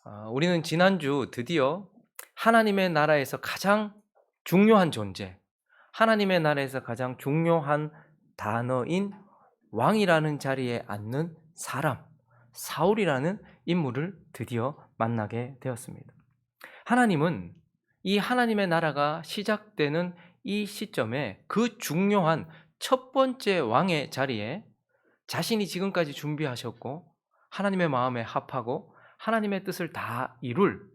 우리는 지난주 드디어 하나님의 나라에서 가장 중요한 존재, 하나님의 나라에서 가장 중요한 단어인 왕이라는 자리에 앉는 사람, 사울이라는 인물을 드디어 만나게 되었습니다. 하나님은 이 하나님의 나라가 시작되는 이 시점에 그 중요한 첫 번째 왕의 자리에 자신이 지금까지 준비하셨고 하나님의 마음에 합하고 하나님의 뜻을 다 이룰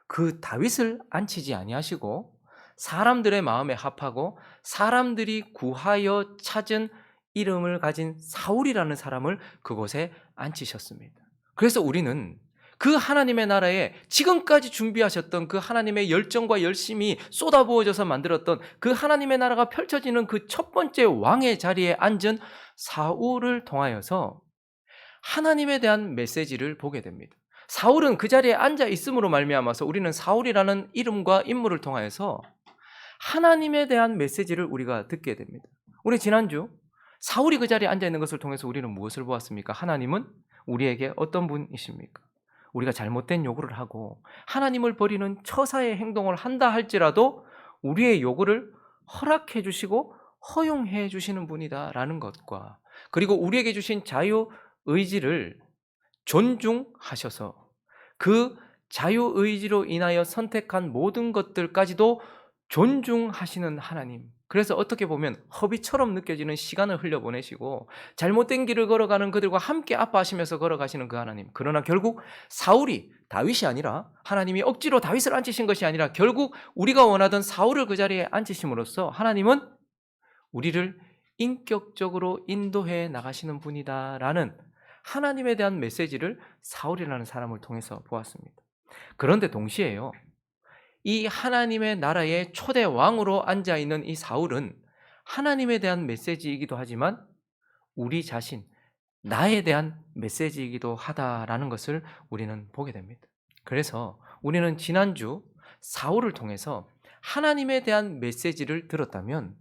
그 다윗을 앉히지 아니하시고 사람들의 마음에 합하고 사람들이 구하여 찾은 이름을 가진 사울이라는 사람을 그곳에 앉히셨습니다. 그래서 우리는 그 하나님의 나라에 지금까지 준비하셨던 그 하나님의 열정과 열심이 쏟아부어져서 만들었던 그 하나님의 나라가 펼쳐지는 그 첫 번째 왕의 자리에 앉은 사울을 통하여서 하나님에 대한 메시지를 보게 됩니다. 사울은 그 자리에 앉아 있음으로 말미암아서 우리는 사울이라는 이름과 인물을 통하여서 하나님에 대한 메시지를 우리가 듣게 됩니다. 우리 지난주 사울이 그 자리에 앉아 있는 것을 통해서 우리는 무엇을 보았습니까? 하나님은 우리에게 어떤 분이십니까? 우리가 잘못된 요구를 하고 하나님을 버리는 처사의 행동을 한다 할지라도 우리의 요구를 허락해 주시고 허용해 주시는 분이다라는 것과, 그리고 우리에게 주신 자유의지를 존중하셔서 그 자유의지로 인하여 선택한 모든 것들까지도 존중하시는 하나님. 그래서 어떻게 보면 허비처럼 느껴지는 시간을 흘려보내시고 잘못된 길을 걸어가는 그들과 함께 아파하시면서 걸어가시는 그 하나님. 그러나 결국 사울이 다윗이 아니라, 하나님이 억지로 다윗을 앉히신 것이 아니라 결국 우리가 원하던 사울을 그 자리에 앉히심으로써 하나님은 우리를 인격적으로 인도해 나가시는 분이다라는 하나님에 대한 메시지를 사울이라는 사람을 통해서 보았습니다. 그런데 동시에요, 이 하나님의 나라의 초대 왕으로 앉아있는 이 사울은 하나님에 대한 메시지이기도 하지만 우리 자신, 나에 대한 메시지이기도 하다라는 것을 우리는 보게 됩니다. 그래서 우리는 지난주 사울을 통해서 하나님에 대한 메시지를 들었다면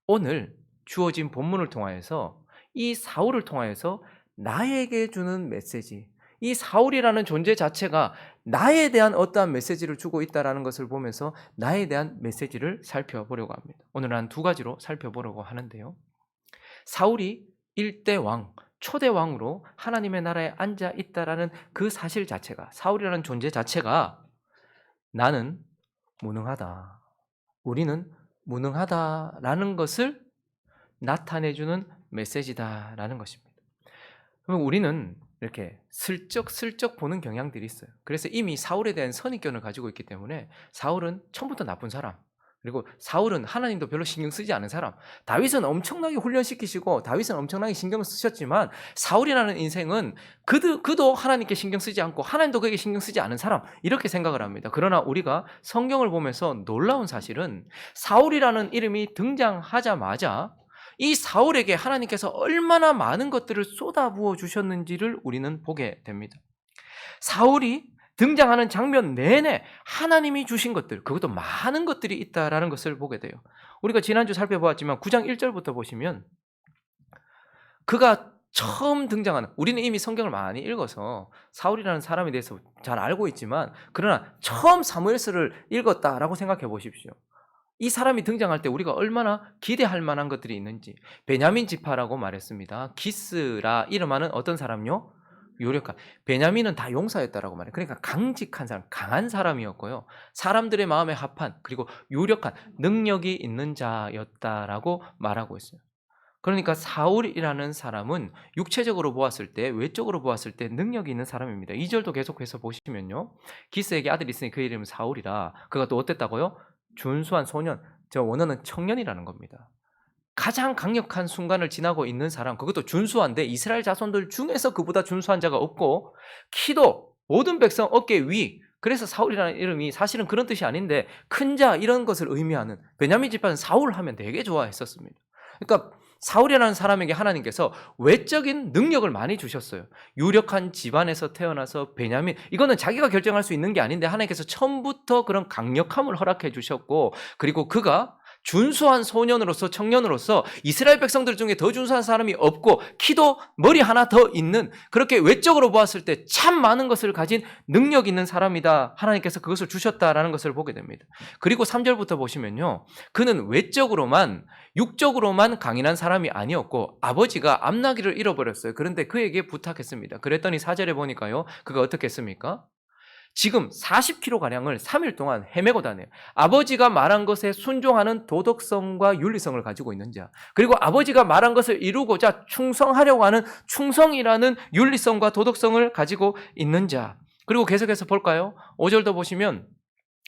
오늘 주어진 본문을 통하여서 이 사울을 통하여서 나에게 주는 메시지, 이 사울이라는 존재 자체가 나에 대한 어떠한 메시지를 주고 있다는 것을 보면서 나에 대한 메시지를 살펴보려고 합니다. 오늘은 한 두 가지로 살펴보려고 하는데요. 사울이 일대 왕, 초대 왕으로 하나님의 나라에 앉아 있다라는 그 사실 자체가, 사울이라는 존재 자체가 나는 무능하다, 우리는 무능하다라는 것을 나타내주는 메시지다라는 것입니다. 그럼 우리는 이렇게 슬쩍 보는 경향들이 있어요. 그래서 이미 사울에 대한 선입견을 가지고 있기 때문에 사울은 처음부터 나쁜 사람, 그리고 사울은 하나님도 별로 신경 쓰지 않은 사람, 다윗은 엄청나게 훈련시키시고 다윗은 엄청나게 신경 쓰셨지만 사울이라는 인생은 그도 하나님께 신경 쓰지 않고 하나님도 그에게 신경 쓰지 않은 사람, 이렇게 생각을 합니다. 그러나 우리가 성경을 보면서 놀라운 사실은 사울이라는 이름이 등장하자마자 이 사울에게 하나님께서 얼마나 많은 것들을 쏟아부어 주셨는지를 우리는 보게 됩니다. 사울이 등장하는 장면 내내 하나님이 주신 것들, 그것도 많은 것들이 있다라는 것을 보게 돼요. 우리가 지난주 살펴보았지만 9장 1절부터 보시면 그가 처음 등장하는, 우리는 이미 성경을 많이 읽어서 사울이라는 사람에 대해서 잘 알고 있지만 그러나 처음 사무엘서를 읽었다라고 생각해 보십시오. 이 사람이 등장할 때 우리가 얼마나 기대할 만한 것들이 있는지. 베냐민 지파라고 말했습니다. 기스라 이름하는 어떤 사람요? 유력한. 베냐민은 다 용사였다라고 말해요. 그러니까 강직한 사람, 강한 사람이었고요. 사람들의 마음에 합한, 그리고 유력한 능력이 있는 자였다라고 말하고 있어요. 그러니까 사울이라는 사람은 육체적으로 보았을 때, 외적으로 보았을 때 능력이 있는 사람입니다. 2절도 계속해서 보시면요, 기스에게 아들이 있으니 그 이름은 사울이라. 그가 또 어땠다고요? 준수한 소년, 저 원어는 청년이라는 겁니다. 가장 강력한 순간을 지나고 있는 사람, 그것도 준수한데 이스라엘 자손들 중에서 그보다 준수한 자가 없고, 키도 모든 백성 어깨 위, 그래서 사울이라는 이름이 사실은 그런 뜻이 아닌데 큰 자, 이런 것을 의미하는, 베냐민 지파는 사울 하면 되게 좋아했었습니다. 그러니까 사울이라는 사람에게 하나님께서 외적인 능력을 많이 주셨어요. 유력한 집안에서 태어나서 베냐민, 이거는 자기가 결정할 수 있는 게 아닌데 하나님께서 처음부터 그런 강력함을 허락해 주셨고, 그리고 그가 준수한 소년으로서 청년으로서 이스라엘 백성들 중에 더 준수한 사람이 없고 키도 머리 하나 더 있는 그렇게 외적으로 보았을 때 참 많은 것을 가진 능력 있는 사람이다. 하나님께서 그것을 주셨다라는 것을 보게 됩니다. 그리고 3절부터 보시면요. 그는 외적으로만 육적으로만 강인한 사람이 아니었고 아버지가 암나기를 잃어버렸어요. 그런데 그에게 부탁했습니다. 그랬더니 4절에 보니까요. 그가 어떻게 했습니까? 지금 40kg가량을 3일 동안 헤매고 다녀요. 아버지가 말한 것에 순종하는 도덕성과 윤리성을 가지고 있는 자, 그리고 아버지가 말한 것을 이루고자 충성하려고 하는 충성이라는 윤리성과 도덕성을 가지고 있는 자. 그리고 계속해서 볼까요? 5절도 보시면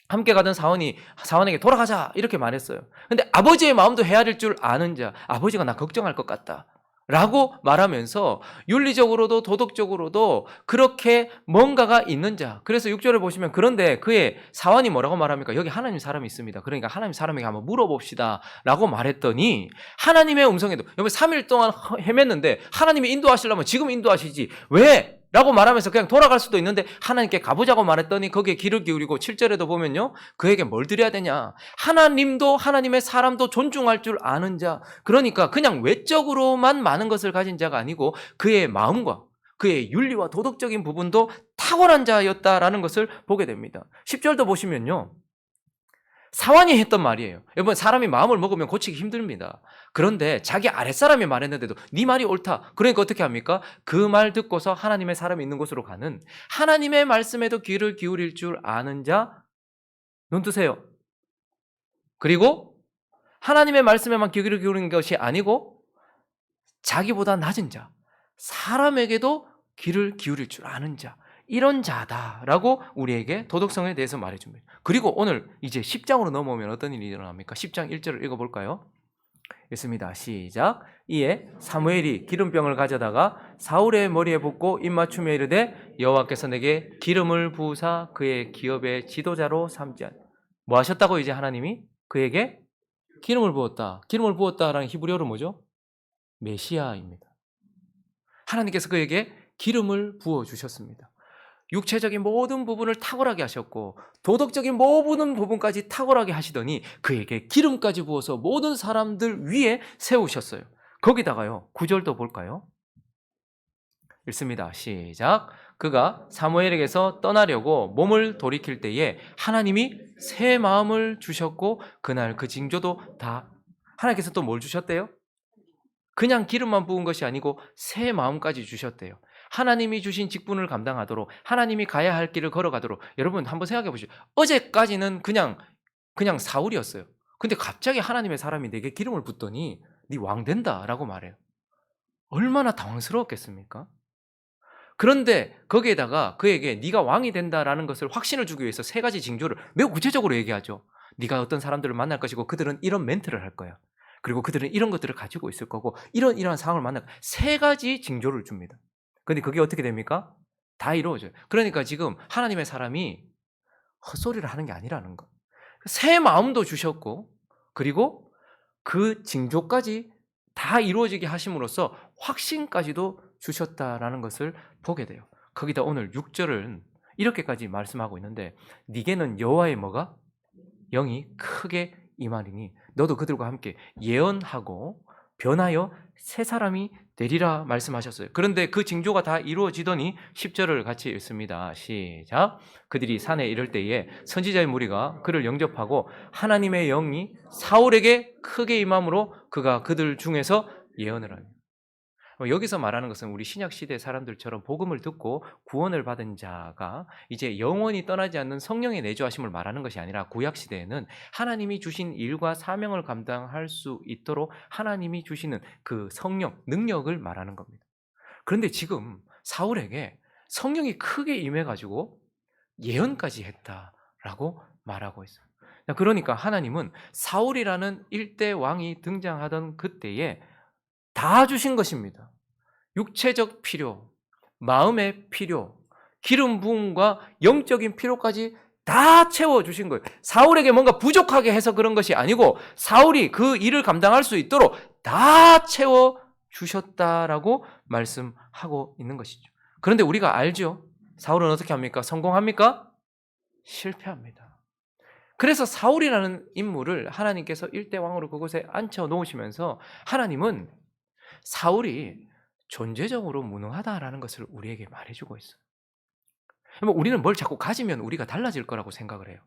함께 가던 사원에게 돌아가자 이렇게 말했어요. 근데 아버지의 마음도 헤아릴 줄 아는 자, 아버지가 나 걱정할 것 같다 라고 말하면서 윤리적으로도 도덕적으로도 그렇게 뭔가가 있는 자. 그래서 6절을 보시면 그런데 그의 사원이 뭐라고 말합니까? 여기 하나님 사람이 있습니다. 그러니까 하나님 사람에게 한번 물어봅시다 라고 말했더니 하나님의 음성에도 여러분 3일 동안 헤맸는데 하나님이 인도하시려면 지금 인도하시지 왜? 라고 말하면서 그냥 돌아갈 수도 있는데 하나님께 가보자고 말했더니 거기에 귀를 기울이고 7절에도 보면요. 그에게 뭘 드려야 되냐? 하나님도 하나님의 사람도 존중할 줄 아는 자. 그러니까 그냥 외적으로만 많은 것을 가진 자가 아니고 그의 마음과 그의 윤리와 도덕적인 부분도 탁월한 자였다라는 것을 보게 됩니다. 10절도 보시면요. 사환이 했던 말이에요. 여러분 사람이 마음을 먹으면 고치기 힘듭니다. 그런데 자기 아랫사람이 말했는데도 네 말이 옳다. 그러니까 어떻게 합니까? 그 말 듣고서 하나님의 사람이 있는 곳으로 가는 하나님의 말씀에도 귀를 기울일 줄 아는 자 눈 뜨세요. 그리고 하나님의 말씀에만 귀를 기울이는 것이 아니고 자기보다 낮은 자, 사람에게도 귀를 기울일 줄 아는 자, 이런 자다라고 우리에게 도덕성에 대해서 말해줍니다. 그리고 오늘 이제 10장으로 넘어오면 어떤 일이 일어납니까? 10장 1절을 읽어볼까요? 읽습니다. 시작. 이에 사무엘이 기름병을 가져다가 사울의 머리에 붓고 입맞춤에 이르되 여호와께서 내게 기름을 부으사 그의 기업의 지도자로 삼지 않. 뭐 하셨다고 이제 하나님이? 그에게 기름을 부었다. 기름을 부었다라는 히브리어로 뭐죠? 메시아입니다. 하나님께서 그에게 기름을 부어주셨습니다. 육체적인 모든 부분을 탁월하게 하셨고 도덕적인 모든 부분까지 탁월하게 하시더니 그에게 기름까지 부어서 모든 사람들 위에 세우셨어요. 거기다가요 9절도 볼까요? 읽습니다. 시작. 그가 사무엘에게서 떠나려고 몸을 돌이킬 때에 하나님이 새 마음을 주셨고 그날 그 징조도 다 하나님께서 또 뭘 주셨대요? 그냥 기름만 부은 것이 아니고 새 마음까지 주셨대요. 하나님이 주신 직분을 감당하도록 하나님이 가야 할 길을 걸어가도록 여러분 한번 생각해 보시죠. 어제까지는 그냥 사울이었어요. 근데 갑자기 하나님의 사람이 내게 기름을 붓더니 네 왕 된다라고 말해요. 얼마나 당황스러웠겠습니까? 그런데 거기에다가 그에게 네가 왕이 된다라는 것을 확신을 주기 위해서 세 가지 징조를 매우 구체적으로 얘기하죠. 네가 어떤 사람들을 만날 것이고 그들은 이런 멘트를 할 거야. 그리고 그들은 이런 것들을 가지고 있을 거고 이러한 상황을 만날 거야. 세 가지 징조를 줍니다. 근데 그게 어떻게 됩니까? 다 이루어져요. 그러니까 지금 하나님의 사람이 헛소리를 하는 게 아니라는 거. 새 마음도 주셨고 그리고 그 징조까지 다 이루어지게 하심으로써 확신까지도 주셨다라는 것을 보게 돼요. 거기다 오늘 6절은 이렇게까지 말씀하고 있는데 네게는 여호와의 뭐가? 영이 크게 임하리니 너도 그들과 함께 예언하고 변하여 새 사람이 되리라 말씀하셨어요. 그런데 그 징조가 다 이루어지더니 10절을 같이 읽습니다. 시작. 그들이 산에 이를 때에 선지자의 무리가 그를 영접하고 하나님의 영이 사울에게 크게 임함으로 그가 그들 중에서 예언을 하니. 여기서 말하는 것은 우리 신약시대 사람들처럼 복음을 듣고 구원을 받은 자가 이제 영원히 떠나지 않는 성령의 내주하심을 말하는 것이 아니라 구약시대에는 하나님이 주신 일과 사명을 감당할 수 있도록 하나님이 주시는 그 성령, 능력을 말하는 겁니다. 그런데 지금 사울에게 성령이 크게 임해가지고 예언까지 했다라고 말하고 있어요. 그러니까 하나님은 사울이라는 일대 왕이 등장하던 그때에 다 주신 것입니다. 육체적 필요, 마음의 필요, 기름 부음과 영적인 필요까지 다 채워주신 거예요. 사울에게 뭔가 부족하게 해서 그런 것이 아니고 사울이 그 일을 감당할 수 있도록 다 채워주셨다라고 말씀하고 있는 것이죠. 그런데 우리가 알죠? 사울은 어떻게 합니까? 성공합니까? 실패합니다. 그래서 사울이라는 인물을 하나님께서 일대왕으로 그곳에 앉혀 놓으시면서 하나님은 사울이 존재적으로 무능하다라는 것을 우리에게 말해주고 있어요. 우리는 뭘 자꾸 가지면 우리가 달라질 거라고 생각을 해요.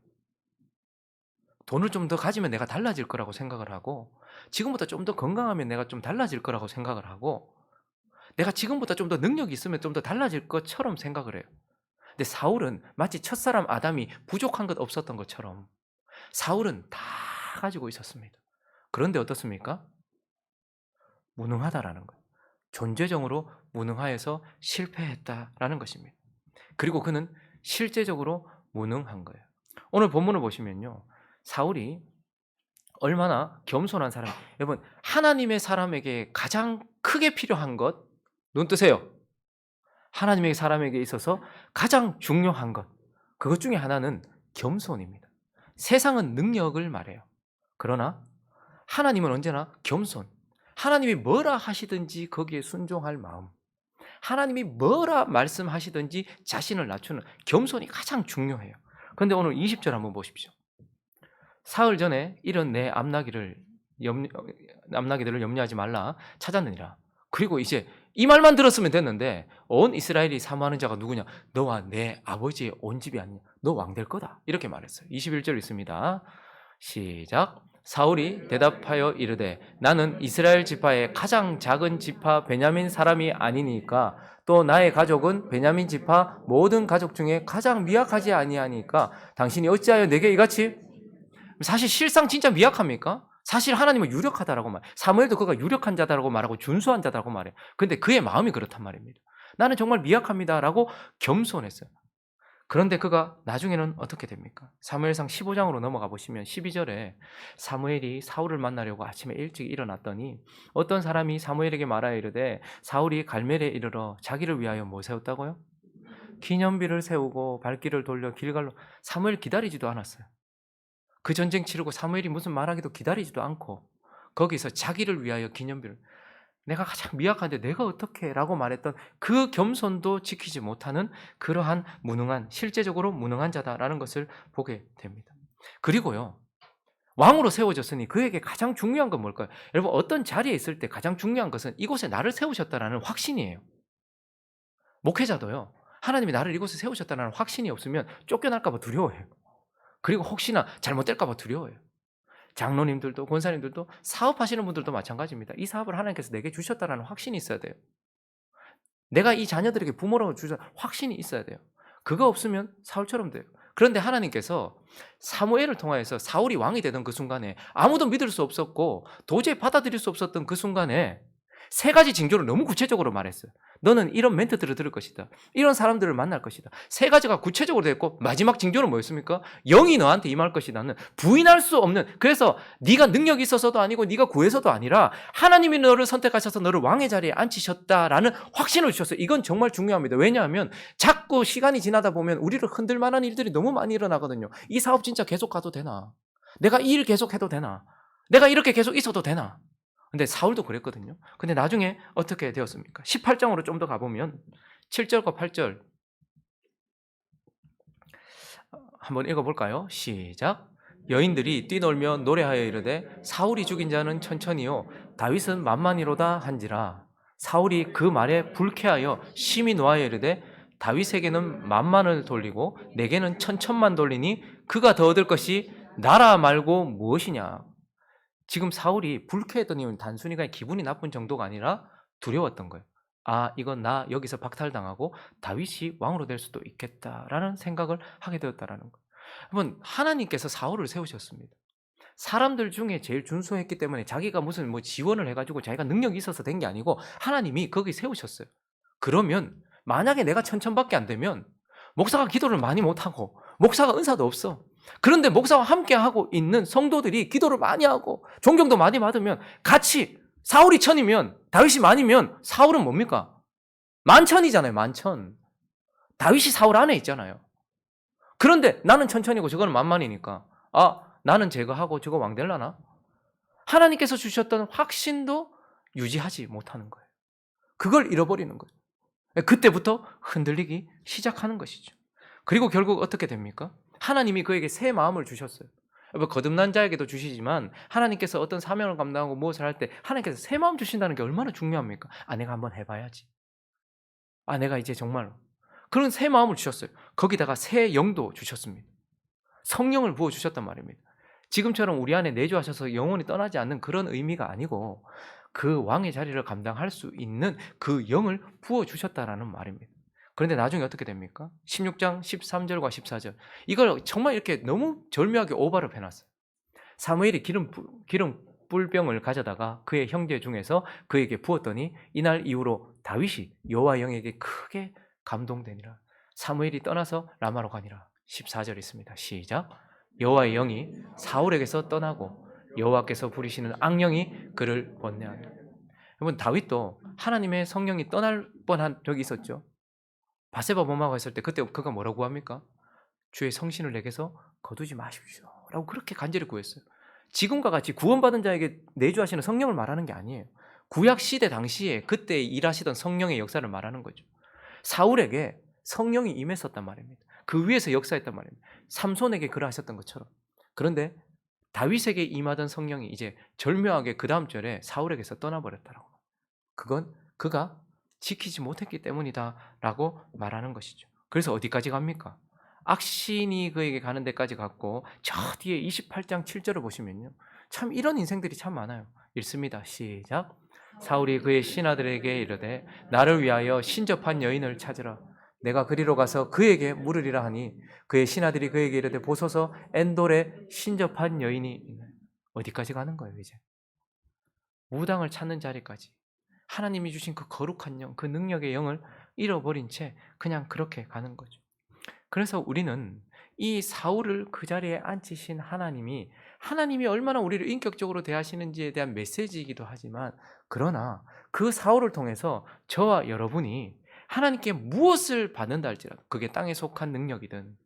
돈을 좀 더 가지면 내가 달라질 거라고 생각을 하고, 지금보다 좀 더 건강하면 내가 좀 달라질 거라고 생각을 하고, 내가 지금보다 좀 더 능력이 있으면 좀 더 달라질 것처럼 생각을 해요. 근데 사울은 마치 첫사람 아담이 부족한 것 없었던 것처럼 사울은 다 가지고 있었습니다. 그런데 어떻습니까? 무능하다라는 거예요. 존재적으로 무능하여서 실패했다라는 것입니다. 그리고 그는 실제적으로 무능한 거예요. 오늘 본문을 보시면요, 사울이 얼마나 겸손한 사람. 여러분, 하나님의 사람에게 가장 크게 필요한 것, 눈 뜨세요. 하나님의 사람에게 있어서 가장 중요한 것, 그것 중에 하나는 겸손입니다. 세상은 능력을 말해요. 그러나 하나님은 언제나 겸손. 하나님이 뭐라 하시든지 거기에 순종할 마음, 하나님이 뭐라 말씀하시든지 자신을 낮추는 겸손이 가장 중요해요. 그런데 오늘 20절 한번 보십시오. 사흘 전에 이런 내 암나기들을 염려하지 말라 찾았느니라. 그리고 이제 이 말만 들었으면 됐는데, 온 이스라엘이 사모하는 자가 누구냐? 너와 내 아버지의 온 집이 아니냐? 너 왕 될 거다. 이렇게 말했어요. 21절 있습니다. 시작. 사울이 대답하여 이르되 나는 이스라엘 지파의 가장 작은 지파 베냐민 사람이 아니니까, 또 나의 가족은 베냐민 지파 모든 가족 중에 가장 미약하지 아니하니까 당신이 어찌하여 내게 이같이, 사실 실상 진짜 미약합니까? 사실 하나님은 유력하다라고 말해요. 사무엘도 그가 유력한 자다라고 말하고 준수한 자다라고 말해요. 그런데 그의 마음이 그렇단 말입니다. 나는 정말 미약합니다라고 겸손했어요. 그런데 그가 나중에는 어떻게 됩니까? 사무엘상 15장으로 넘어가 보시면 12절에 사무엘이 사울을 만나려고 아침에 일찍 일어났더니 어떤 사람이 사무엘에게 말하여 이르되 사울이 갈멜에 이르러 자기를 위하여 뭐 세웠다고요? 기념비를 세우고 발길을 돌려 길갈로. 사무엘 기다리지도 않았어요. 그 전쟁 치르고 사무엘이 무슨 말하기도 기다리지도 않고 거기서 자기를 위하여 기념비를, 내가 가장 미약한데 내가 어떻게 라고 말했던 그 겸손도 지키지 못하는 그러한 무능한, 실제적으로 무능한 자다라는 것을 보게 됩니다. 그리고요, 왕으로 세워졌으니 그에게 가장 중요한 건 뭘까요? 여러분, 어떤 자리에 있을 때 가장 중요한 것은 이곳에 나를 세우셨다라는 확신이에요. 목회자도요, 하나님이 나를 이곳에 세우셨다는 확신이 없으면 쫓겨날까 봐 두려워해요. 그리고 혹시나 잘못될까 봐 두려워해요. 장로님들도 권사님들도 사업하시는 분들도 마찬가지입니다. 이 사업을 하나님께서 내게 주셨다는 확신이 있어야 돼요. 내가 이 자녀들에게 부모라고 주신 확신이 있어야 돼요. 그거 없으면 사울처럼 돼요. 그런데 하나님께서 사무엘을 통하여서 사울이 왕이 되던 그 순간에 아무도 믿을 수 없었고 도저히 받아들일 수 없었던 그 순간에 세 가지 징조를 너무 구체적으로 말했어요. 너는 이런 멘트들을 들을 것이다. 이런 사람들을 만날 것이다. 세 가지가 구체적으로 됐고 마지막 징조는 뭐였습니까? 영이 너한테 임할 것이다는, 부인할 수 없는, 그래서 네가 능력이 있어서도 아니고 네가 구해서도 아니라 하나님이 너를 선택하셔서 너를 왕의 자리에 앉히셨다라는 확신을 주셨어요. 이건 정말 중요합니다. 왜냐하면 자꾸 시간이 지나다 보면 우리를 흔들 만한 일들이 너무 많이 일어나거든요. 이 사업 진짜 계속 가도 되나? 내가 이 일 계속 해도 되나? 내가 이렇게 계속 있어도 되나? 근데 사울도 그랬거든요. 근데 나중에 어떻게 되었습니까? 18장으로 좀 더 가보면 7절과 8절 한번 읽어볼까요? 시작. 여인들이 뛰놀며 노래하여 이르되 사울이 죽인 자는 천천히요 다윗은 만만히로다 한지라. 사울이 그 말에 불쾌하여 심히 노하여 이르되 다윗에게는 만만을 돌리고 내게는 천천만 돌리니 그가 더 얻을 것이 나라 말고 무엇이냐. 지금 사울이 불쾌했던 이유는 단순히 그냥 기분이 나쁜 정도가 아니라 두려웠던 거예요. 아, 이건 나 여기서 박탈당하고 다윗이 왕으로 될 수도 있겠다라는 생각을 하게 되었다라는 거예요. 여러분, 하나님께서 사울을 세우셨습니다. 사람들 중에 제일 준수했기 때문에 자기가 무슨 지원을 해가지고 자기가 능력이 있어서 된 게 아니고 하나님이 거기 세우셨어요. 그러면 만약에 내가 천천밖에 안 되면 목사가 기도를 많이 못하고 목사가 은사도 없어. 그런데 목사와 함께하고 있는 성도들이 기도를 많이 하고 존경도 많이 받으면 같이, 사울이 천이면 다윗이 만이면 사울은 뭡니까? 만천이잖아요. 만천. 다윗이 사울 안에 있잖아요. 그런데 나는 천천이고 저거는 만만이니까 나는 제거하고 저거 왕 될라나? 하나님께서 주셨던 확신도 유지하지 못하는 거예요. 그걸 잃어버리는 거예요. 그때부터 흔들리기 시작하는 것이죠. 그리고 결국 어떻게 됩니까? 하나님이 그에게 새 마음을 주셨어요. 뭐 거듭난 자에게도 주시지만 하나님께서 어떤 사명을 감당하고 무엇을 할 때 하나님께서 새 마음 주신다는 게 얼마나 중요합니까? 아, 내가 한번 해봐야지. 아, 내가 이제 정말로. 그런 새 마음을 주셨어요. 거기다가 새 영도 주셨습니다. 성령을 부어주셨단 말입니다. 지금처럼 우리 안에 내주하셔서 영원히 떠나지 않는 그런 의미가 아니고 그 왕의 자리를 감당할 수 있는 그 영을 부어주셨다라는 말입니다. 그런데 나중에 어떻게 됩니까? 16장 13절과 14절. 이걸 정말 이렇게 너무 절묘하게 오버를 해놨어요. 사무엘이 기름 뿔병을 가져다가 그의 형제 중에서 그에게 부었더니 이날 이후로 다윗이 여호와 영에게 크게 감동되니라. 사무엘이 떠나서 라마로 가니라. 14절 있습니다. 시작. 여호와의 영이 사울에게서 떠나고 여호와께서 부리시는 악령이 그를 번뇌하니라. 여러분, 다윗도 하나님의 성령이 떠날 뻔한 적이 있었죠. 바세바 범하고 했을 때 그때 그가 뭐라고 합니까? 주의 성신을 내게서 거두지 마십시오 라고 그렇게 간절히 구했어요. 지금과 같이 구원받은 자에게 내주하시는 성령을 말하는 게 아니에요. 구약 시대 당시에 그때 일하시던 성령의 역사를 말하는 거죠. 사울에게 성령이 임했었단 말입니다. 그 위에서 역사했단 말입니다. 삼손에게 그러하셨던 것처럼. 그런데 다윗에게 임하던 성령이 이제 절묘하게 그 다음 절에 사울에게서 떠나버렸다라고. 그건 그가 지키지 못했기 때문이다라고 말하는 것이죠. 그래서 어디까지 갑니까? 악신이 그에게 가는 데까지 갔고 저 뒤에 28장 7절을 보시면요. 참 이런 인생들이 참 많아요. 읽습니다. 시작. 사울이 그의 신하들에게 이르되 나를 위하여 신접한 여인을 찾으라. 내가 그리로 가서 그에게 물으리라 하니 그의 신하들이 그에게 이르되 보소서 엔돌에 신접한 여인이 있나요? 어디까지 가는 거예요 이제? 무당을 찾는 자리까지. 하나님이 주신 그 거룩한 영, 그 능력의 영을 잃어버린 채 그냥 그렇게 가는 거죠. 그래서 우리는 이 사울을 그 자리에 앉히신 하나님이 얼마나 우리를 인격적으로 대하시는지에 대한 메시지이기도 하지만, 그러나 그 사울을 통해서 저와 여러분이 하나님께 무엇을 받는다 할지라도, 그게 땅에 속한 능력이든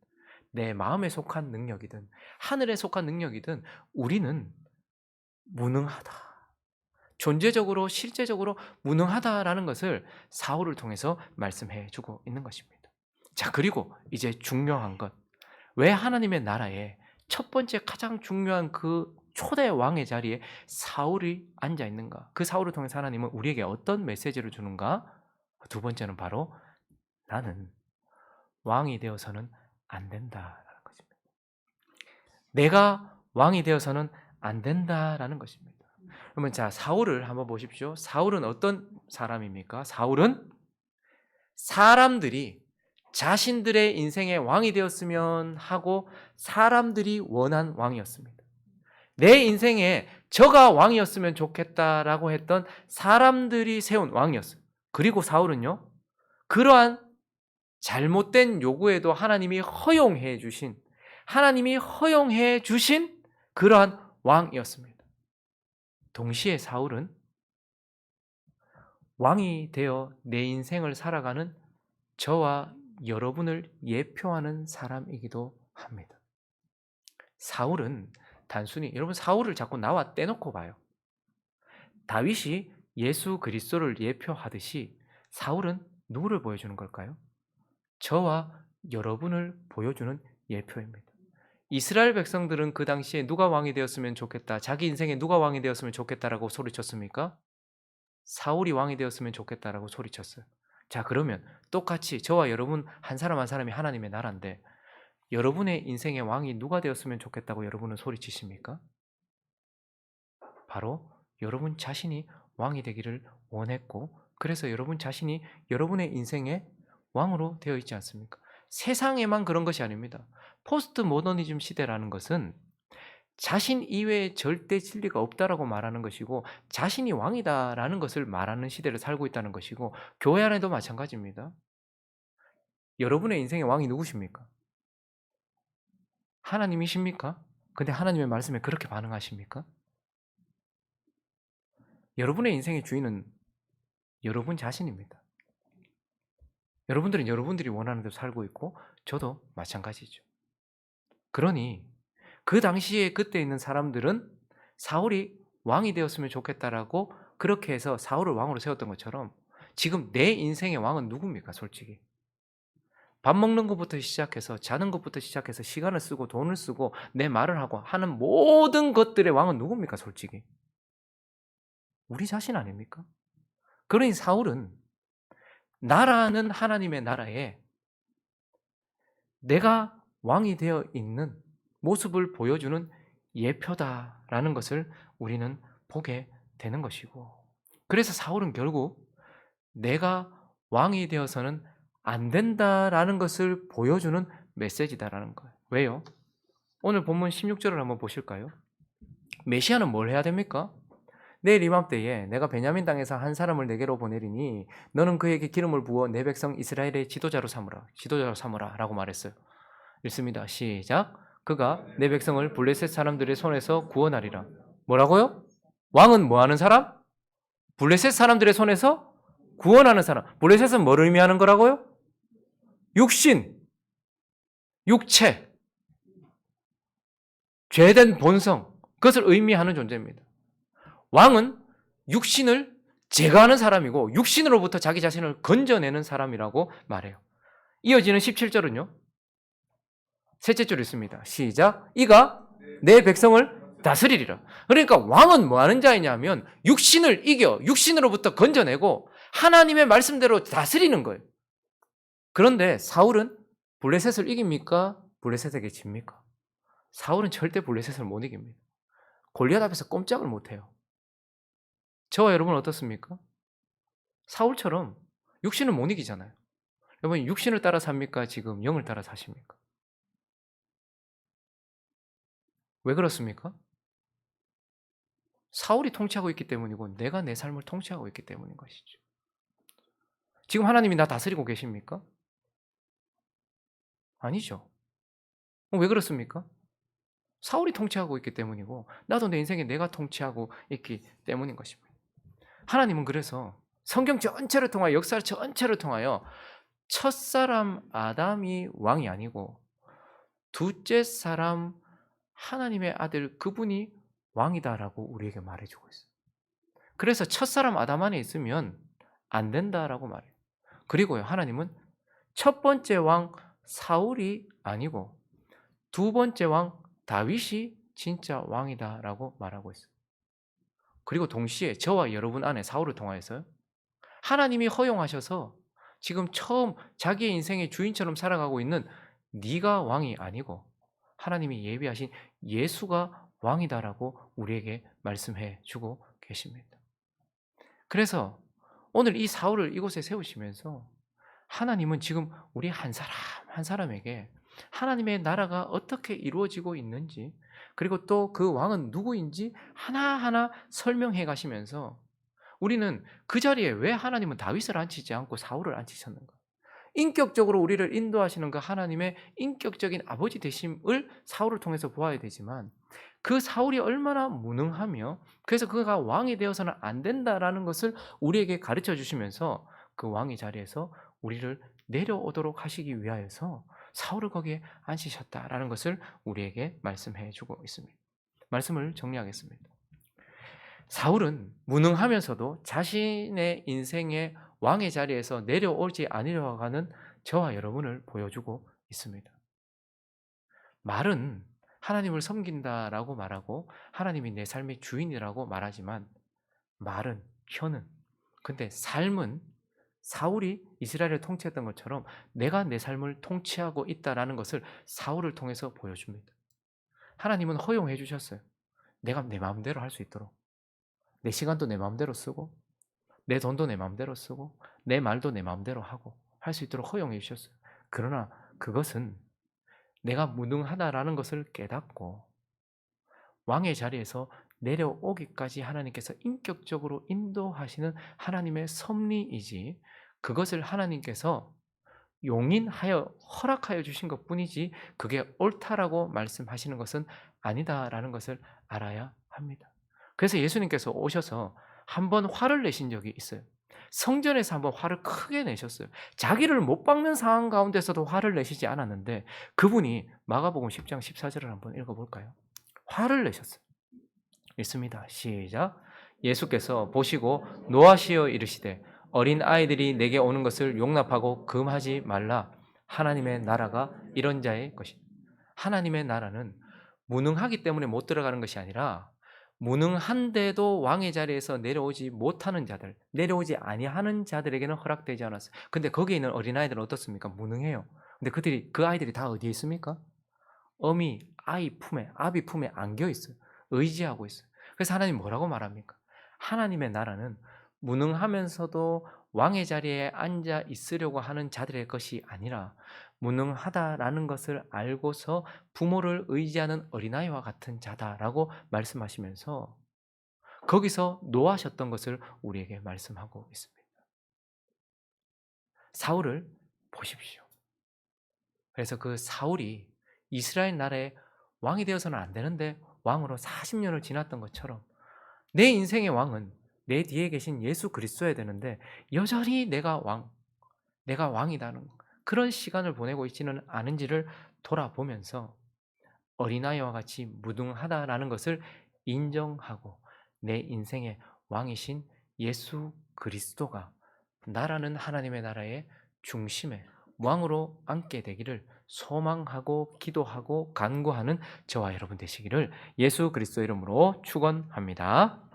내 마음에 속한 능력이든 하늘에 속한 능력이든 우리는 무능하다, 존재적으로 실제적으로 무능하다라는 것을 사울을 통해서 말씀해 주고 있는 것입니다. 자, 그리고 이제 중요한 것, 왜 하나님의 나라에 첫 번째 가장 중요한 그 초대 왕의 자리에 사울이 앉아 있는가? 그 사울을 통해서 하나님은 우리에게 어떤 메시지를 주는가? 두 번째는 바로 나는 왕이 되어서는 안 된다라는 것입니다. 내가 왕이 되어서는 안 된다라는 것입니다. 그러면 자, 사울을 한번 보십시오. 사울은 어떤 사람입니까? 사울은 사람들이 자신들의 인생의 왕이 되었으면 하고 사람들이 원한 왕이었습니다. 내 인생에 저가 왕이었으면 좋겠다라고 했던 사람들이 세운 왕이었어요. 그리고 사울은요, 그러한 잘못된 요구에도 하나님이 허용해 주신 그러한 왕이었습니다. 동시에 사울은 왕이 되어 내 인생을 살아가는 저와 여러분을 예표하는 사람이기도 합니다. 사울은 단순히, 여러분 사울을 자꾸 나와 떼놓고 봐요. 다윗이 예수 그리스도를 예표하듯이 사울은 누구를 보여주는 걸까요? 저와 여러분을 보여주는 예표입니다. 이스라엘 백성들은 그 당시에 누가 왕이 되었으면 좋겠다, 자기 인생에 누가 왕이 되었으면 좋겠다라고 소리쳤습니까? 사울이 왕이 되었으면 좋겠다라고 소리쳤어요. 자, 그러면 똑같이 저와 여러분 한 사람 한 사람이 하나님의 나라인데 여러분의 인생의 왕이 누가 되었으면 좋겠다고 여러분은 소리치십니까? 바로 여러분 자신이 왕이 되기를 원했고, 그래서 여러분 자신이 여러분의 인생의 왕으로 되어 있지 않습니까? 세상에만 그런 것이 아닙니다. 포스트 모더니즘 시대라는 것은 자신 이외에 절대 진리가 없다라고 말하는 것이고, 자신이 왕이다라는 것을 말하는 시대를 살고 있다는 것이고, 교회 안에도 마찬가지입니다. 여러분의 인생의 왕이 누구십니까? 하나님이십니까? 근데 하나님의 말씀에 그렇게 반응하십니까? 여러분의 인생의 주인은 여러분 자신입니다. 여러분들은 여러분들이 원하는 대로 살고 있고 저도 마찬가지죠. 그러니 그 당시에 그때 있는 사람들은 사울이 왕이 되었으면 좋겠다라고 그렇게 해서 사울을 왕으로 세웠던 것처럼 지금 내 인생의 왕은 누굽니까? 솔직히 밥 먹는 것부터 시작해서 자는 것부터 시작해서 시간을 쓰고 돈을 쓰고 내 말을 하고 하는 모든 것들의 왕은 누굽니까, 솔직히? 우리 자신 아닙니까? 그러니 사울은 나라는 하나님의 나라에 내가 왕이 되어 있는 모습을 보여주는 예표다라는 것을 우리는 보게 되는 것이고, 그래서 사울은 결국 내가 왕이 되어서는 안 된다라는 것을 보여주는 메시지다라는 거예요. 왜요? 오늘 본문 16절을 한번 보실까요? 메시아는 뭘 해야 됩니까? 내일 이맘때에 내가 베냐민 땅에서 한 사람을 내게로 보내리니 너는 그에게 기름을 부어 내 백성 이스라엘의 지도자로 삼으라 라고 말했어요. 읽습니다. 시작. 그가 내 백성을 블레셋 사람들의 손에서 구원하리라. 뭐라고요? 왕은 뭐 하는 사람? 블레셋 사람들의 손에서 구원하는 사람. 블레셋은 뭘 의미하는 거라고요? 육신, 육체, 죄된 본성, 그것을 의미하는 존재입니다. 왕은 육신을 제거하는 사람이고 육신으로부터 자기 자신을 건져내는 사람이라고 말해요. 이어지는 17절은요. 셋째 줄 있습니다. 시작. 이가 내 백성을 다스리리라. 그러니까 왕은 뭐 하는 자이냐면 육신을 이겨 육신으로부터 건져내고 하나님의 말씀대로 다스리는 거예요. 그런데 사울은 블레셋을 이깁니까? 블레셋에게 집니까? 사울은 절대 블레셋을 못 이깁니다. 골리앗 앞에서 꼼짝을 못해요. 저와 여러분 어떻습니까? 사울처럼 육신을 못 이기잖아요. 여러분 육신을 따라 삽니까? 지금 영을 따라 사십니까? 왜 그렇습니까? 사울이 통치하고 있기 때문이고 내가 내 삶을 통치하고 있기 때문인 것이죠. 지금 하나님이 나 다스리고 계십니까? 아니죠. 왜 그렇습니까? 사울이 통치하고 있기 때문이고 나도 내 인생에 내가 통치하고 있기 때문인 것입니다. 하나님은 그래서 성경 전체를 통하여 역사 전체를 통하여 첫사람 아담이 왕이 아니고 둘째 사람 하나님의 아들 그분이 왕이다라고 우리에게 말해주고 있어요. 그래서 첫사람 아담 안에 있으면 안 된다라고 말해요. 그리고요, 하나님은 첫 번째 왕 사울이 아니고 두 번째 왕 다윗이 진짜 왕이다라고 말하고 있어요. 그리고 동시에 저와 여러분 안에 사울을 통하여서요, 하나님이 허용하셔서 지금 처음 자기의 인생의 주인처럼 살아가고 있는 네가 왕이 아니고 하나님이 예비하신 예수가 왕이다라고 우리에게 말씀해 주고 계십니다. 그래서 오늘 이 사울을 이곳에 세우시면서 하나님은 지금 우리 한 사람 한 사람에게 하나님의 나라가 어떻게 이루어지고 있는지, 그리고 또 그 왕은 누구인지 하나하나 설명해 가시면서 우리는 그 자리에 왜 하나님은 다윗을 앉히지 않고 사울을 앉히셨는가? 인격적으로 우리를 인도하시는 그 하나님의 인격적인 아버지 되심을 사울을 통해서 보아야 되지만, 그 사울이 얼마나 무능하며 그래서 그가 왕이 되어서는 안 된다라는 것을 우리에게 가르쳐 주시면서 그 왕의 자리에서 우리를 내려오도록 하시기 위하여서 사울을 거기에 앉히셨다라는 것을 우리에게 말씀해 주고 있습니다. 말씀을 정리하겠습니다. 사울은 무능하면서도 자신의 인생의 왕의 자리에서 내려오지 않으려고 하는 저와 여러분을 보여주고 있습니다. 말은 하나님을 섬긴다라고 말하고 하나님이 내 삶의 주인이라고 말하지만 말은, 혀는, 근데 삶은 사울이 이스라엘을 통치했던 것처럼 내가 내 삶을 통치하고 있다라는 것을 사울을 통해서 보여줍니다. 하나님은 허용해 주셨어요. 내가 내 마음대로 할 수 있도록. 내 시간도 내 마음대로 쓰고 내 돈도 내 마음대로 쓰고 내 말도 내 마음대로 하고 할 수 있도록 허용해 주셨어요. 그러나 그것은 내가 무능하다라는 것을 깨닫고 왕의 자리에서 내려오기까지 하나님께서 인격적으로 인도하시는 하나님의 섭리이지, 그것을 하나님께서 용인하여 허락하여 주신 것뿐이지 그게 옳다라고 말씀하시는 것은 아니다라는 것을 알아야 합니다. 그래서 예수님께서 오셔서 한번 화를 내신 적이 있어요. 성전에서 한번 화를 크게 내셨어요. 자기를 못 박는 상황 가운데서도 화를 내시지 않았는데 그분이 마가복음 10장 14절을 한번 읽어볼까요? 화를 내셨어요. 읽습니다. 시작. 예수께서 보시고 노하시어 이르시되 어린 아이들이 내게 오는 것을 용납하고 금하지 말라. 하나님의 나라가 이런 자의 것이다. 하나님의 나라는 무능하기 때문에 못 들어가는 것이 아니라 무능한데도 왕의 자리에서 내려오지 못하는 자들, 내려오지 아니하는 자들에게는 허락되지 않았어요. 근데 거기에 있는 어린아이들은 어떻습니까? 무능해요. 근데 그 아이들이 다 어디에 있습니까? 어미 아이 품에, 아비 품에 안겨 있어요. 의지하고 있어요. 그래서 하나님 뭐라고 말합니까? 하나님의 나라는 무능하면서도 왕의 자리에 앉아 있으려고 하는 자들의 것이 아니라 무능하다라는 것을 알고서 부모를 의지하는 어린아이와 같은 자다라고 말씀하시면서 거기서 노하셨던 것을 우리에게 말씀하고 있습니다. 사울을 보십시오. 그래서 그 사울이 이스라엘 나라의 왕이 되어서는 안 되는데 왕으로 40년을 지났던 것처럼 내 인생의 왕은 내 뒤에 계신 예수 그리스도여야 되는데 여전히 내가 왕이다는 그런 시간을 보내고 있지는 않은지를 돌아보면서 어린아이와 같이 무능하다라는 것을 인정하고 내 인생의 왕이신 예수 그리스도가 나라는 하나님의 나라의 중심에 왕으로 앉게 되기를 소망하고 기도하고 간구하는 저와 여러분 되시기를 예수 그리스도 이름으로 축원합니다.